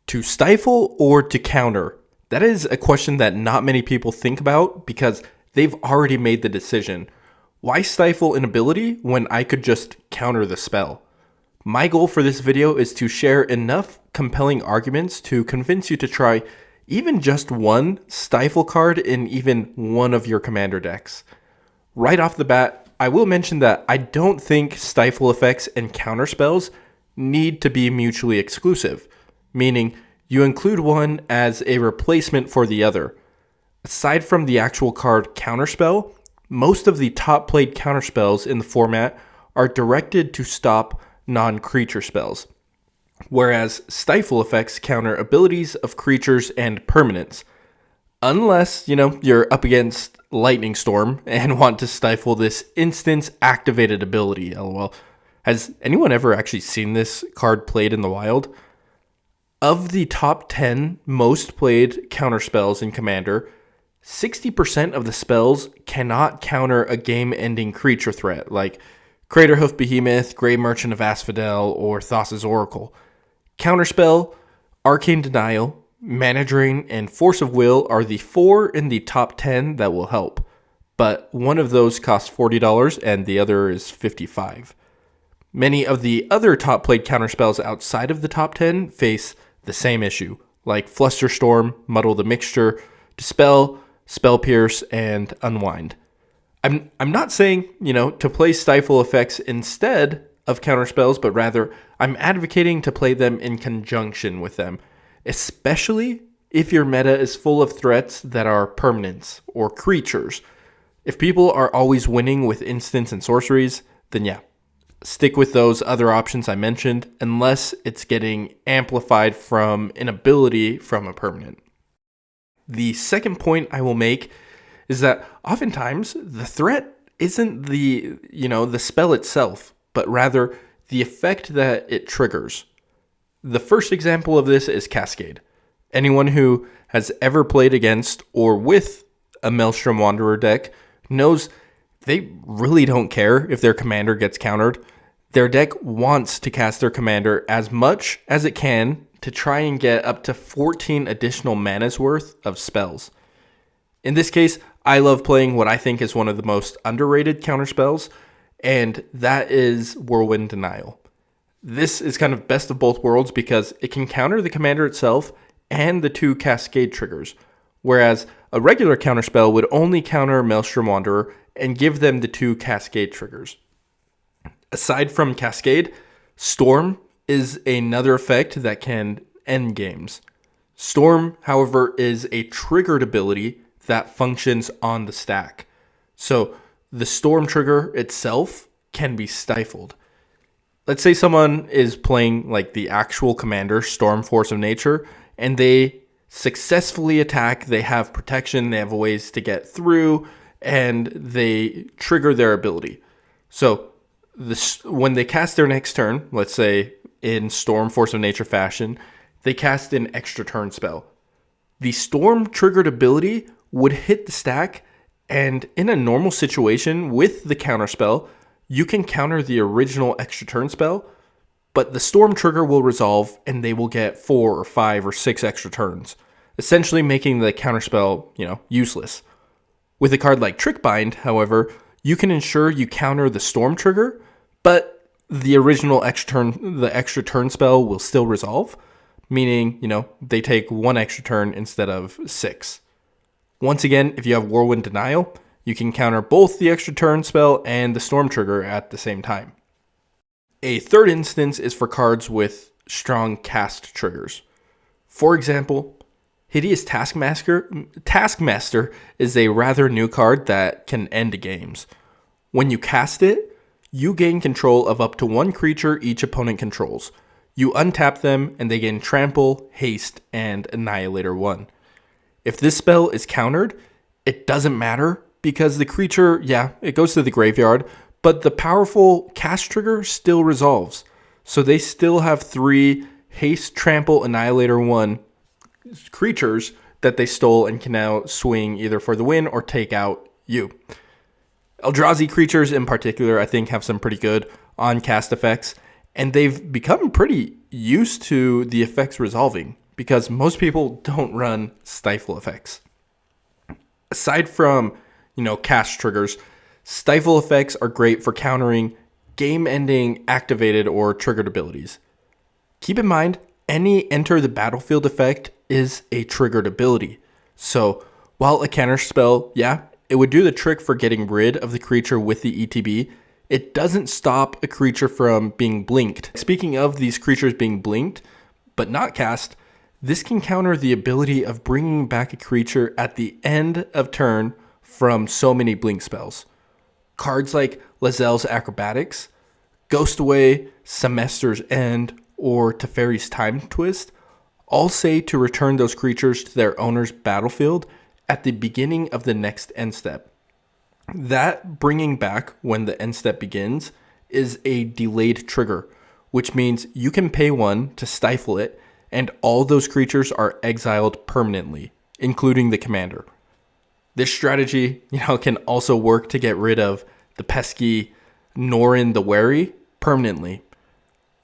To stifle or to counter? That is a question that not many people think about because they've already made the decision. Why stifle an ability when I could just counter the spell? My goal for this video is to share enough compelling arguments to convince you to try even just one stifle card in even one of your commander decks. Right off the bat, I will mention that I don't think stifle effects and counter spells need to be mutually exclusive, meaning you include one as a replacement for the other. Aside from the actual card counterspell, most of the top played counterspells in the format are directed to stop non-creature spells, whereas stifle effects counter abilities of creatures and permanents. Unless, you're up against Lightning Storm and want to stifle this instance activated ability, lol. Has anyone ever actually seen this card played in the wild? Of the top 10 most played counterspells in Commander, 60% of the spells cannot counter a game-ending creature threat, like Craterhoof Behemoth, Grey Merchant of Asphodel, or Thassa's Oracle. Counterspell, Arcane Denial, Mana Drain, and Force of Will are the 4 in the top 10 that will help, but one of those costs $40 and the other is $55. Many of the other top played counterspells outside of the top 10 face the same issue, like Flusterstorm, Muddle the Mixture, Dispel, Spell Pierce, and Unwind. I'm not saying, to play stifle effects instead of counterspells, but rather I'm advocating to play them in conjunction with them, especially if your meta is full of threats that are permanents or creatures. If people are always winning with instants and sorceries, then yeah, stick with those other options I mentioned unless it's getting amplified from an ability from a permanent. The second point I will make is that oftentimes the threat isn't the spell itself, but rather the effect that it triggers. The first example of this is Cascade. Anyone who has ever played against or with a Maelstrom Wanderer deck knows they really don't care if their commander gets countered. Their deck wants to cast their commander as much as it can to try and get up to 14 additional mana's worth of spells. In this case, I love playing what I think is one of the most underrated counterspells, and that is Whirlwind Denial. This is kind of best of both worlds because it can counter the commander itself and the 2 Cascade triggers, whereas a regular counterspell would only counter Maelstrom Wanderer and give them the 2 Cascade triggers. Aside from Cascade, Storm is another effect that can end games. Storm, however, is a triggered ability that functions on the stack. So the Storm trigger itself can be stifled. Let's say someone is playing like the actual commander, Storm Force of Nature, and they successfully attack, they have protection, they have ways to get through, and they trigger their ability. So when they cast their next turn, let's say in Storm Force of Nature fashion, they cast an extra turn spell. The Storm triggered ability would hit the stack, and in a normal situation with the counter spell, you can counter the original extra turn spell, but the Storm trigger will resolve and they will get 4 or 5 or 6 extra turns, essentially making the counter spell, useless. With a card like Trickbind, however, you can ensure you counter the Storm trigger, but the original extra turn spell will still resolve, meaning, they take 1 extra turn instead of 6. Once again, if you have Whirlwind Denial, you can counter both the extra turn spell and the Storm trigger at the same time. A third instance is for cards with strong cast triggers. For example, Hideous Taskmaster is a rather new card that can end games. When you cast it, you gain control of up to 1 creature each opponent controls. You untap them and they gain Trample, Haste, and Annihilator 1. If this spell is countered, it doesn't matter because the creature, it goes to the graveyard, but the powerful cast trigger still resolves. So they still have 3 Haste, Trample, Annihilator 1 creatures that they stole and can now swing either for the win or take out you. Eldrazi creatures in particular, I think, have some pretty good on-cast effects, and they've become pretty used to the effects resolving because most people don't run Stifle effects. Aside from, cast triggers, Stifle effects are great for countering game-ending activated or triggered abilities. Keep in mind, any enter the battlefield effect is a triggered ability. So while a counter spell, it would do the trick for getting rid of the creature with the ETB, it doesn't stop a creature from being blinked. Speaking of these creatures being blinked, but not cast, this can counter the ability of bringing back a creature at the end of turn from so many blink spells. Cards like Lae'zel's Acrobatics, Ghost Away, Semester's End, or Teferi's Time Twist all say to return those creatures to their owner's battlefield at the beginning of the next end step. That bringing back when the end step begins is a delayed trigger, which means you can pay one to stifle it, and all those creatures are exiled permanently, including the commander. This strategy, can also work to get rid of the pesky Norin the Wary permanently.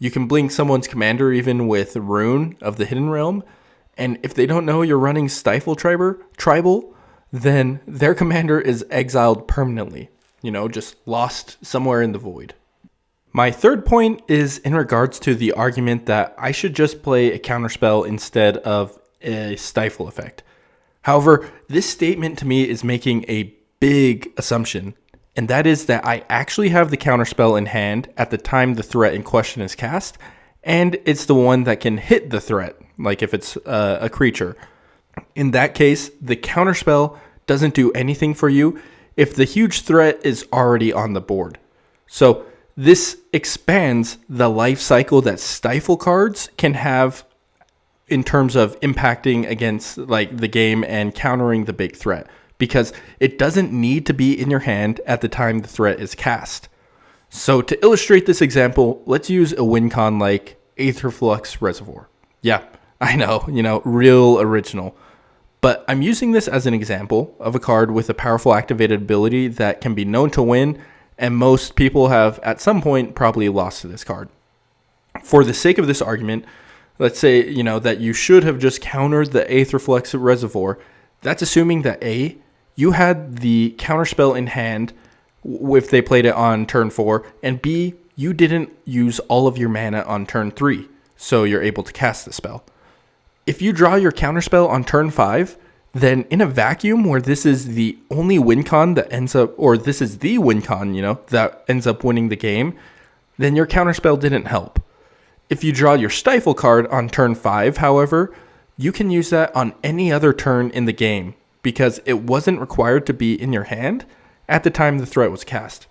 You can blink someone's commander even with Rune of the Hidden Realm, and if they don't know you're running Stifle Tribal, then their commander is exiled permanently, just lost somewhere in the void. My third point is in regards to the argument that I should just play a counterspell instead of a Stifle effect. However, this statement to me is making a big assumption, and that is that I actually have the counterspell in hand at the time the threat in question is cast, and it's the one that can hit the threat, like if it's a creature. In that case, the counterspell doesn't do anything for you if the huge threat is already on the board. So this expands the life cycle that Stifle cards can have in terms of impacting against the game and countering the big threat, because it doesn't need to be in your hand at the time the threat is cast. So to illustrate this example, let's use a win con like Aetherflux Reservoir. Yeah, I know, real original. But I'm using this as an example of a card with a powerful activated ability that can be known to win, and most people have at some point probably lost to this card. For the sake of this argument, let's say, that you should have just countered the Aetherflux Reservoir. That's assuming that A, you had the counterspell in hand if they played it on turn 4, and B, you didn't use all of your mana on turn 3, so you're able to cast the spell. If you draw your counterspell on turn 5, then in a vacuum where this is the only win con that ends up, or this is the win con, that ends up winning the game, then your counterspell didn't help. If you draw your Stifle card on turn 5, however, you can use that on any other turn in the game because it wasn't required to be in your hand at the time the threat was cast.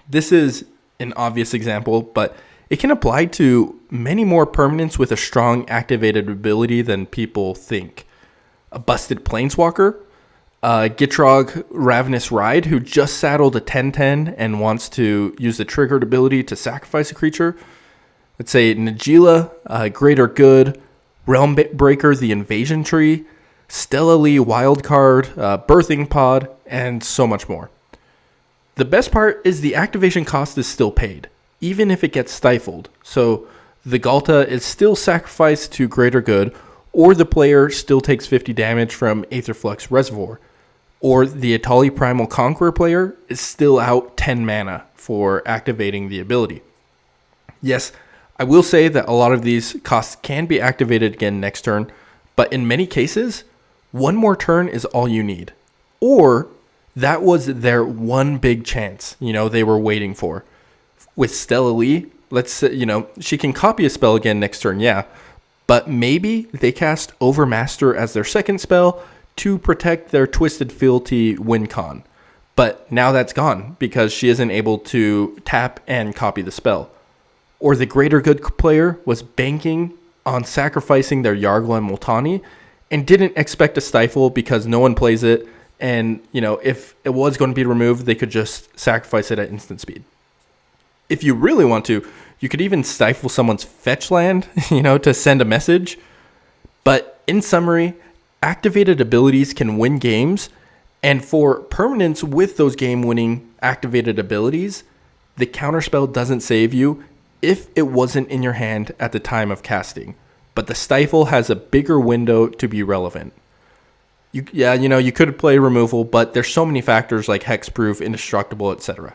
This is an obvious example, but it can apply to many more permanents with a strong activated ability than people think. A Busted Planeswalker, Gitrog Ravenous Ride, who just saddled a 10/10 and wants to use the triggered ability to sacrifice a creature. Let's say Najeela, Greater Good, Realm Breaker, the Invasion Tree, Stella Lee Wildcard, Birthing Pod, and so much more. The best part is the activation cost is still paid, even if it gets stifled. So the Galta is still sacrificed to Greater Good, or the player still takes 50 damage from Aetherflux Reservoir, or the Atali Primal Conqueror player is still out 10 mana for activating the ability. Yes, I will say that a lot of these costs can be activated again next turn, but in many cases, one more turn is all you need. Or that was their one big chance, they were waiting for. With Stella Lee, let's say, she can copy a spell again next turn, but maybe they cast Overmaster as their second spell to protect their Twisted Fealty win con. But now that's gone because she isn't able to tap and copy the spell. Or the Greater Good player was banking on sacrificing their Yargla and Multani and didn't expect a Stifle because no one plays it. And, if it was going to be removed, they could just sacrifice it at instant speed. If you really want to, you could even stifle someone's fetch land, to send a message. But in summary, activated abilities can win games. And for permanents with those game-winning activated abilities, the counterspell doesn't save you if it wasn't in your hand at the time of casting. but the Stifle has a bigger window to be relevant. You could play removal, but there's so many factors like hexproof, indestructible, etc.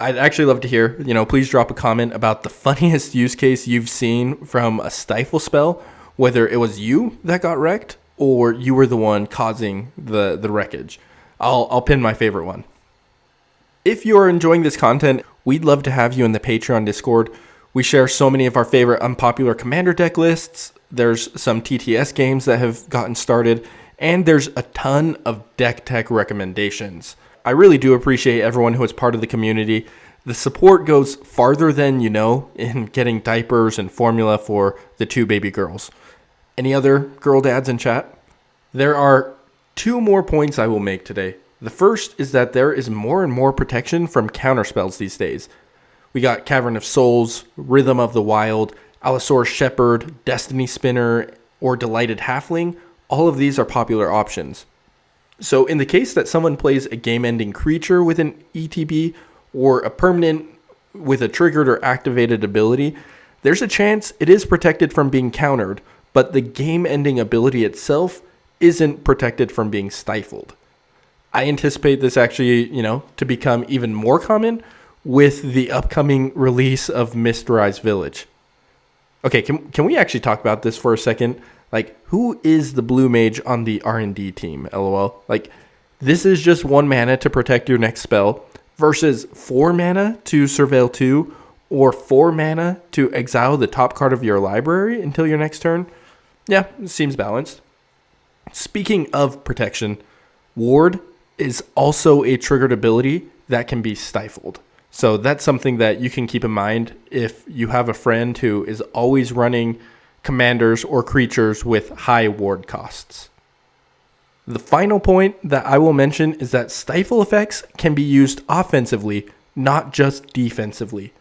I'd actually love to hear, please drop a comment about the funniest use case you've seen from a Stifle spell, whether it was you that got wrecked or you were the one causing the wreckage. I'll pin my favorite one. If you are enjoying this content, we'd love to have you in the Patreon Discord. We share so many of our favorite unpopular commander deck lists. There's some TTS games that have gotten started, and there's a ton of deck tech recommendations. I really do appreciate everyone who is part of the community. The support goes farther than you know in getting diapers and formula for the 2 baby girls. Any other girl dads in chat? There are 2 more points I will make today. The first is that there is more and more protection from counterspells these days. We got Cavern of Souls, Rhythm of the Wild, Allosaurus Shepherd, Destiny Spinner, or Delighted Halfling. All of these are popular options. So in the case that someone plays a game-ending creature with an ETB or a permanent with a triggered or activated ability, there's a chance it is protected from being countered, but the game-ending ability itself isn't protected from being stifled. I anticipate this actually, to become even more common with the upcoming release of Mistrise Village. Okay, can we actually talk about this for a second? Like, who is the blue mage on the R&D team, LOL? Like, this is just 1 mana to protect your next spell versus 4 mana to Surveil 2 or 4 mana to exile the top card of your library until your next turn. Yeah, it seems balanced. Speaking of protection, Ward is also a triggered ability that can be stifled. So that's something that you can keep in mind if you have a friend who is always running commanders or creatures with high ward costs. The final point that I will mention is that Stifle effects can be used offensively, not just defensively.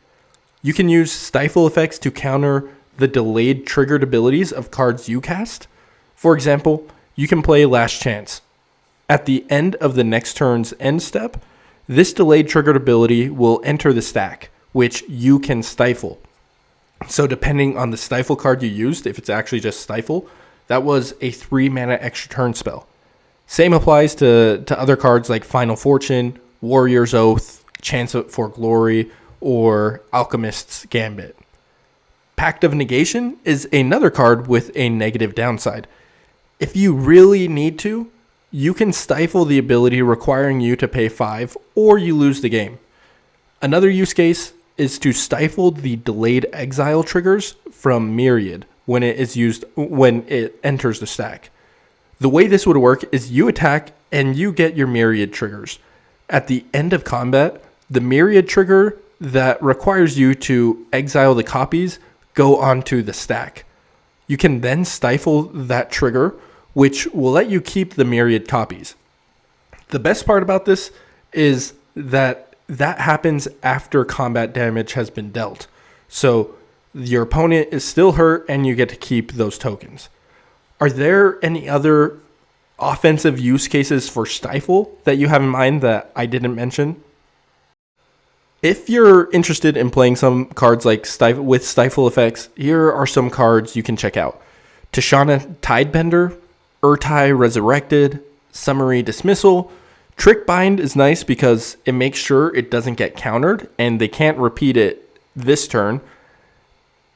You can use Stifle effects to counter the delayed triggered abilities of cards you cast. For example, you can play Last Chance. At the end of the next turn's end step, this delayed triggered ability will enter the stack, which you can stifle. So depending on the Stifle card you used, if it's actually just Stifle, that was a 3 mana extra turn spell. Same applies to other cards like Final Fortune, Warrior's Oath, Chance for Glory, or Alchemist's Gambit. Pact of Negation is another card with a negative downside. If you really need to, you can stifle the ability requiring you to pay 5 or you lose the game. Another use case is to stifle the delayed exile triggers from Myriad when it enters the stack. The way this would work is you attack and you get your Myriad triggers. At the end of combat, the Myriad trigger that requires you to exile the copies go onto the stack. You can then stifle that trigger, which will let you keep the Myriad copies. The best part about this is that happens after combat damage has been dealt. So your opponent is still hurt and you get to keep those tokens. Are there any other offensive use cases for Stifle that you have in mind that I didn't mention? If you're interested in playing some cards like Stifle with Stifle effects, here are some cards you can check out. Tishana Tidebender, Urtai Resurrected, Summary Dismissal. Trick Bind is nice because it makes sure it doesn't get countered and they can't repeat it this turn.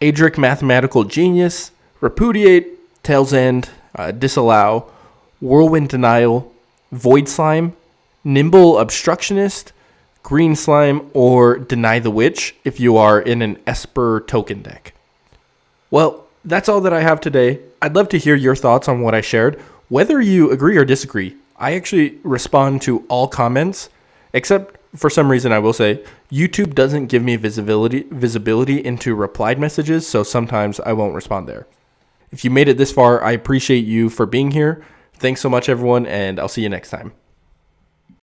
Adric Mathematical Genius, Repudiate, Tail's End, Disallow, Whirlwind Denial, Void Slime, Nimble Obstructionist, Green Slime, or Deny the Witch if you are in an Esper token deck. Well, that's all that I have today. I'd love to hear your thoughts on what I shared, whether you agree or disagree. I actually respond to all comments, except for some reason I will say, YouTube doesn't give me visibility into replied messages, so sometimes I won't respond there. If you made it this far, I appreciate you for being here. Thanks so much, everyone, and I'll see you next time.